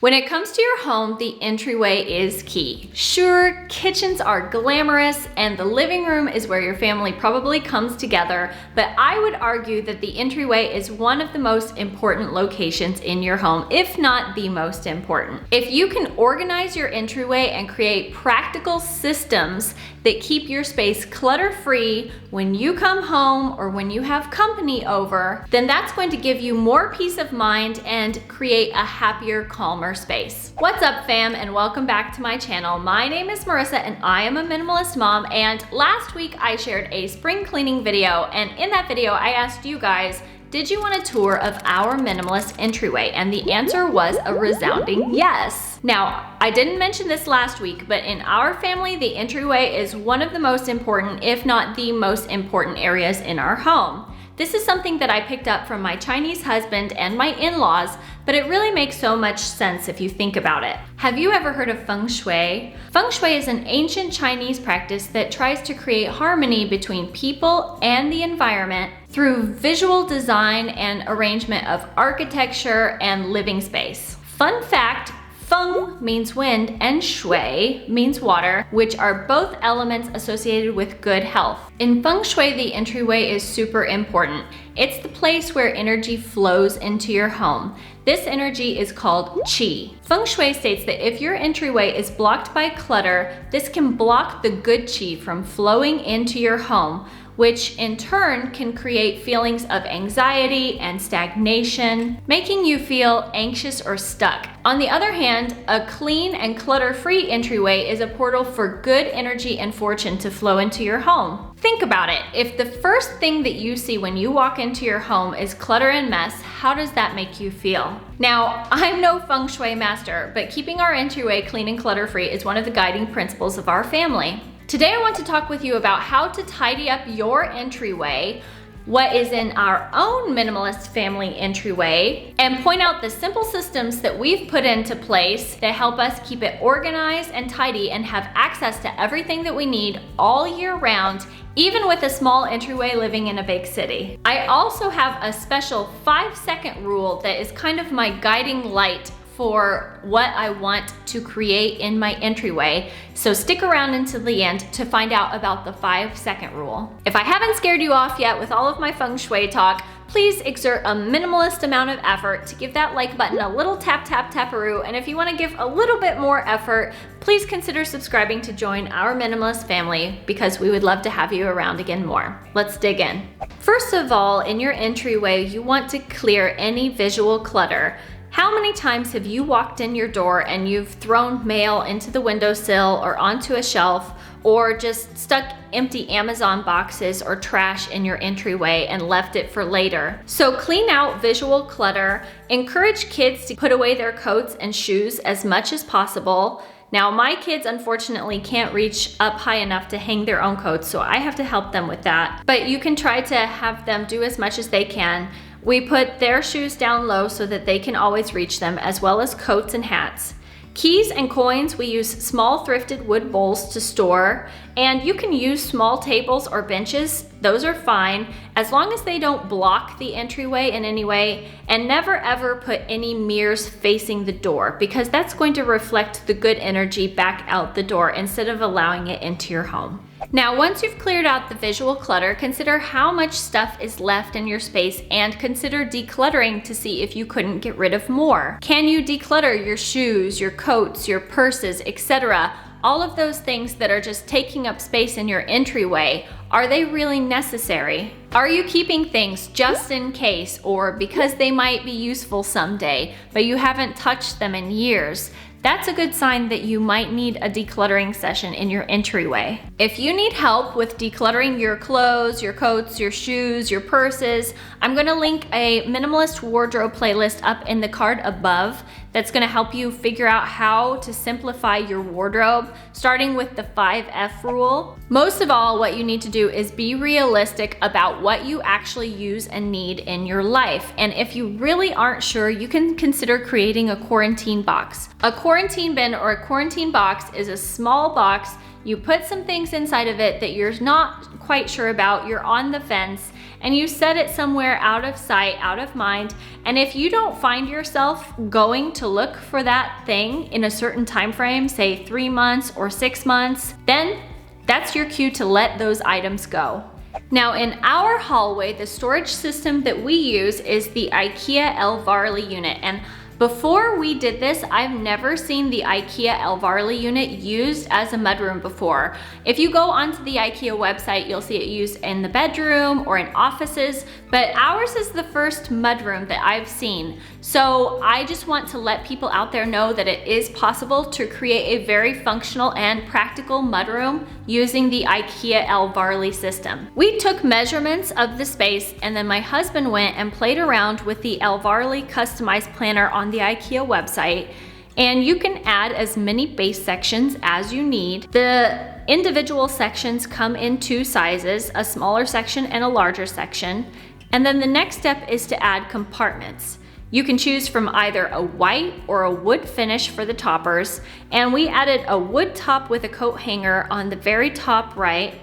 When it comes to your home, the entryway is key. Sure, kitchens are glamorous and the living room is where your family probably comes together, but I would argue that the entryway is one of the most important locations in your home, if not the most important. If you can organize your entryway and create practical systems that keep your space clutter-free when you come home or when you have company over, then that's going to give you more peace of mind and create a happier, calmer space. What's up, fam, and welcome back to my channel. My name is Marissa and I am a minimalist mom, and last week I shared a spring cleaning video, and in that video I asked you guys, did you want a tour of our minimalist entryway? And the answer was a resounding yes. Now, I didn't mention this last week, but in our family, the entryway is one of the most important, if not the most important areas in our home. This is something that I picked up from my Chinese husband and my in-laws, but it really makes so much sense if you think about it. Have you ever heard of feng shui? Feng shui is an ancient Chinese practice that tries to create harmony between people and the environment through visual design and arrangement of architecture and living space. Fun fact, feng means wind and shui means water, which are both elements associated with good health. In feng shui, the entryway is super important. It's the place where energy flows into your home. This energy is called qi. Feng shui states that if your entryway is blocked by clutter, this can block the good qi from flowing into your home, which in turn can create feelings of anxiety and stagnation, making you feel anxious or stuck. On the other hand, a clean and clutter-free entryway is a portal for good energy and fortune to flow into your home. Think about it. If the first thing that you see when you walk into your home is clutter and mess, how does that make you feel? Now, I'm no feng shui master, but keeping our entryway clean and clutter-free is one of the guiding principles of our family. Today, I want to talk with you about how to tidy up your entryway, what is in our own minimalist family entryway, and point out the simple systems that we've put into place that help us keep it organized and tidy and have access to everything that we need all year round, even with a small entryway living in a big city. I also have a special 5-second rule that is kind of my guiding light for what I want to create in my entryway. So stick around until the end to find out about the 5-second rule. If I haven't scared you off yet with all of my feng shui talk, please exert a minimalist amount of effort to give that like button a little tap, tap, taparoo. And if you want to give a little bit more effort, please consider subscribing to join our minimalist family, because we would love to have you around again more. Let's dig in. First of all, in your entryway, you want to clear any visual clutter. How many times have you walked in your door and you've thrown mail into the windowsill or onto a shelf, or just stuck empty Amazon boxes or trash in your entryway and left it for later? So clean out visual clutter. Encourage kids to put away their coats and shoes as much as possible. Now, my kids unfortunately can't reach up high enough to hang their own coats, so I have to help them with that. But you can try to have them do as much as they can. We put their shoes down low so that they can always reach them, as well as coats and hats. Keys and coins, we use small thrifted wood bowls to store, and you can use small tables or benches. Those are fine, as long as they don't block the entryway in any way, and never ever put any mirrors facing the door, because that's going to reflect the good energy back out the door instead of allowing it into your home. Now, once you've cleared out the visual clutter, consider how much stuff is left in your space and consider decluttering to see if you couldn't get rid of more. Can you declutter your shoes, your coats, your purses, etc.? All of those things that are just taking up space in your entryway, are they really necessary? Are you keeping things just in case, or because they might be useful someday, but you haven't touched them in years? That's a good sign that you might need a decluttering session in your entryway. If you need help with decluttering your clothes, your coats, your shoes, your purses, I'm gonna link a minimalist wardrobe playlist up in the card above that's gonna help you figure out how to simplify your wardrobe, starting with the 5F rule. Most of all, what you need to do is be realistic about what you actually use and need in your life. And if you really aren't sure, you can consider creating a quarantine box. A quarantine bin or a quarantine box is a small box. You put some things inside of it that you're not quite sure about, you're on the fence, and you set it somewhere out of sight, out of mind. And if you don't find yourself going to look for that thing in a certain time frame, say 3 months or 6 months, then that's your cue to let those items go. Now in our hallway, the storage system that we use is the IKEA ELVARLI unit. And before we did this, I've never seen the IKEA ELVARLI unit used as a mudroom before. If you go onto the IKEA website, you'll see it used in the bedroom or in offices, but ours is the first mudroom that I've seen. So I just want to let people out there know that it is possible to create a very functional and practical mudroom using the IKEA ELVARLI system. We took measurements of the space, and then my husband went and played around with the ELVARLI customized planner on the IKEA website, and you can add as many base sections as you need. The individual sections come in 2 sizes, a smaller section and a larger section. And then the next step is to add compartments. You can choose from either a white or a wood finish for the toppers, and we added a wood top with a coat hanger on the very top right,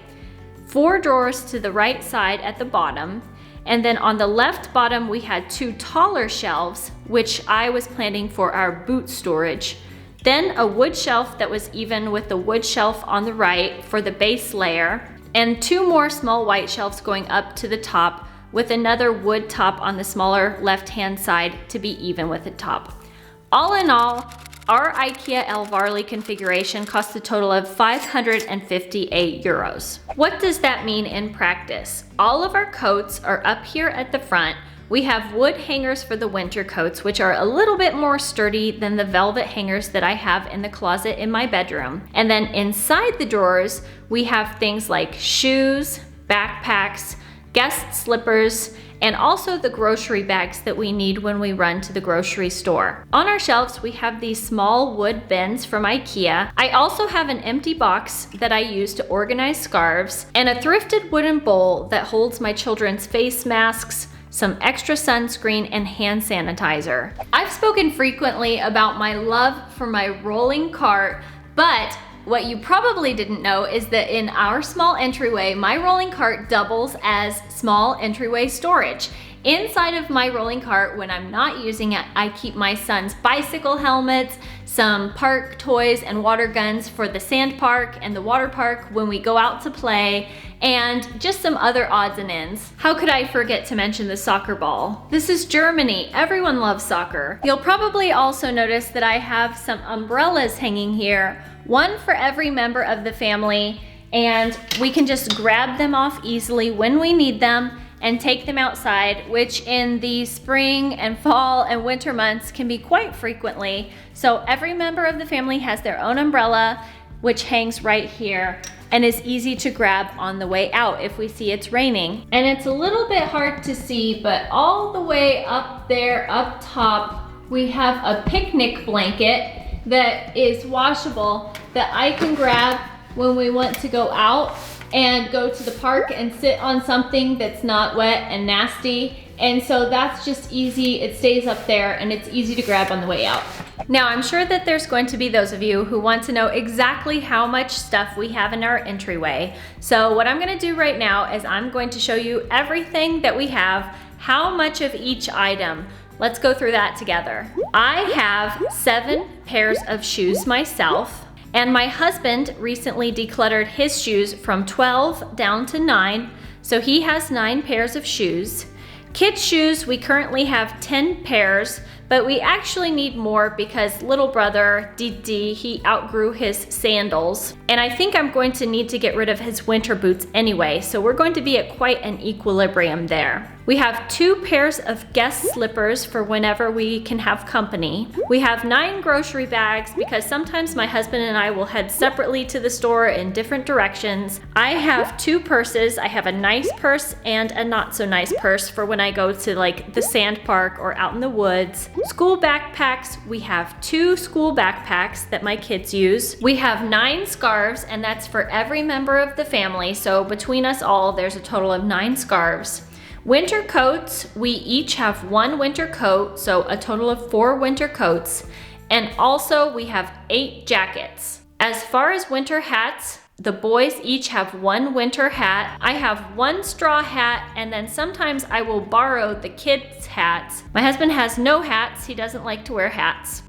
4 drawers to the right side at the bottom, and then on the left bottom we had 2 taller shelves, which I was planning for our boot storage. Then a wood shelf that was even with the wood shelf on the right for the base layer, and 2 more small white shelves going up to the top with another wood top on the smaller left-hand side to be even with the top. All in all, our IKEA ELVARLI configuration cost a total of 558 euros. What does that mean in practice? All of our coats are up here at the front. We have wood hangers for the winter coats, which are a little bit more sturdy than the velvet hangers that I have in the closet in my bedroom. And then inside the drawers, we have things like shoes, backpacks, guest slippers, and also the grocery bags that we need when we run to the grocery store. On our shelves, we have these small wood bins from IKEA. I also have an empty box that I use to organize scarves, and a thrifted wooden bowl that holds my children's face masks, some extra sunscreen, and hand sanitizer. I've spoken frequently about my love for my rolling cart, but what you probably didn't know is that in our small entryway, my rolling cart doubles as small entryway storage. Inside of my rolling cart, when I'm not using it, I keep my son's bicycle helmets, some park toys and water guns for the sand park and the water park when we go out to play, and just some other odds and ends. How could I forget to mention the soccer ball? This is Germany. Everyone loves soccer. You'll probably also notice that I have some umbrellas hanging here, one for every member of the family, and we can just grab them off easily when we need them and take them outside, which in the spring and fall and winter months can be quite frequently. So every member of the family has their own umbrella, which hangs right here and is easy to grab on the way out if we see it's raining. And it's a little bit hard to see, but all the way up there, up top, we have a picnic blanket that is washable that I can grab when we want to go out and go to the park and sit on something that's not wet and nasty. And so that's just easy. It stays up there and it's easy to grab on the way out. Now, I'm sure that there's going to be those of you who want to know exactly how much stuff we have in our entryway. So what I'm gonna do right now is I'm going to show you everything that we have, how much of each item. Let's go through that together. I have 7 pairs of shoes myself, and my husband recently decluttered his shoes from 12 down to 9, so he has 9 pairs of shoes. Kids' shoes, we currently have 10 pairs, but we actually need more because little brother, Didi, he outgrew his sandals. And I think I'm going to need to get rid of his winter boots anyway, so we're going to be at quite an equilibrium there. We have 2 pairs of guest slippers for whenever we can have company. We have 9 grocery bags because sometimes my husband and I will head separately to the store in different directions. I have 2 purses. I have a nice purse and a not so nice purse for when I go to like the sand park or out in the woods. School backpacks, we have 2 school backpacks that my kids use. We have 9 scarves, and that's for every member of the family. So between us all, there's a total of 9 scarves. Winter coats, we each have 1 winter coat, so a total of 4 winter coats. And also we have 8 jackets. As far as winter hats, The boys each have one winter hat. I have one straw hat, and then sometimes I will borrow the kids' hats. My husband has no hats. He doesn't like to wear hats.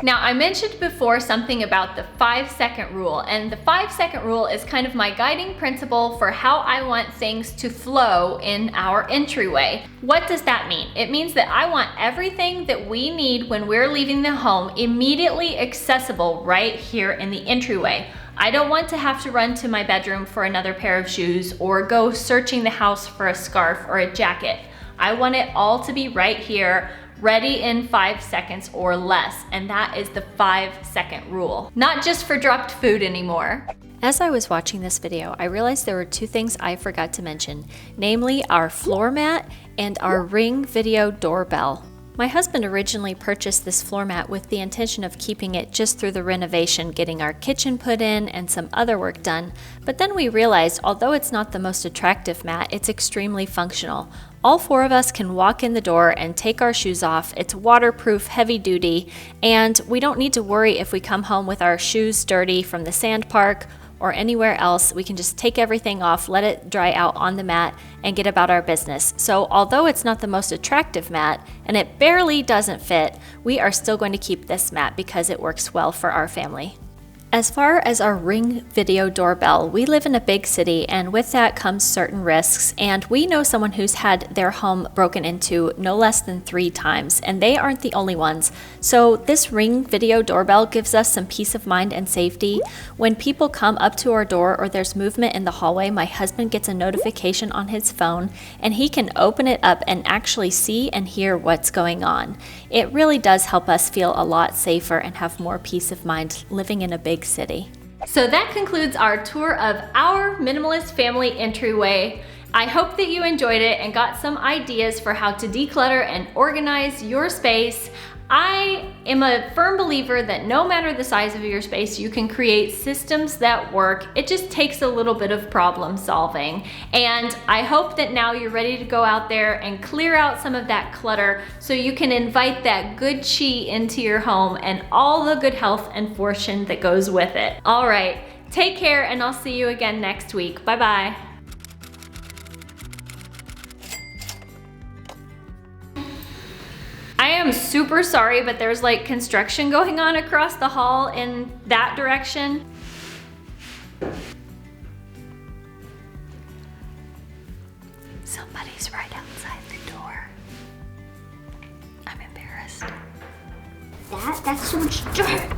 Now, I mentioned before something about the 5-second rule, and the 5-second rule is kind of my guiding principle for how I want things to flow in our entryway. What does that mean? It means that I want everything that we need when we're leaving the home immediately accessible right here in the entryway. I don't want to have to run to my bedroom for another pair of shoes or go searching the house for a scarf or a jacket. I want it all to be right here, ready in 5 seconds or less, and that is the 5-second rule. Not just for dropped food anymore. As I was watching this video, I realized there were 2 things I forgot to mention, namely our floor mat and our Ring video doorbell. My husband originally purchased this floor mat with the intention of keeping it just through the renovation, getting our kitchen put in and some other work done, but then we realized although it's not the most attractive mat, it's extremely functional. All 4 of us can walk in the door and take our shoes off. It's waterproof, heavy duty, and we don't need to worry if we come home with our shoes dirty from the sand park or anywhere else. We can just take everything off, let it dry out on the mat, and get about our business. So although it's not the most attractive mat, and it barely doesn't fit, we are still going to keep this mat because it works well for our family. As far as our Ring video doorbell, we live in a big city, and with that comes certain risks, and we know someone who's had their home broken into no less than 3 times, and they aren't the only ones. So this Ring video doorbell gives us some peace of mind and safety. When people come up to our door or there's movement in the hallway, my husband gets a notification on his phone, and he can open it up and actually see and hear what's going on. It really does help us feel a lot safer and have more peace of mind living in a big city. So that concludes our tour of our minimalist family entryway. I hope that you enjoyed it and got some ideas for how to declutter and organize your space. I am a firm believer that no matter the size of your space, you can create systems that work. It just takes a little bit of problem solving. And I hope that now you're ready to go out there and clear out some of that clutter so you can invite that good chi into your home and all the good health and fortune that goes with it. All right, take care, and I'll see you again next week. Bye-bye. I am super sorry, but there's like construction going on across the hall in that direction. Somebody's right outside the door. I'm embarrassed. That's so much dirt.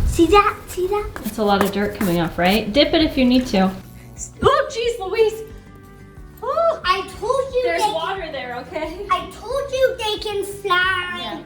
See that? See that? That's a lot of dirt coming off, right? Dip it if you need to. Oh, geez, Louise. Oh, I told you there's water there, okay? I told you they can fly. Yeah.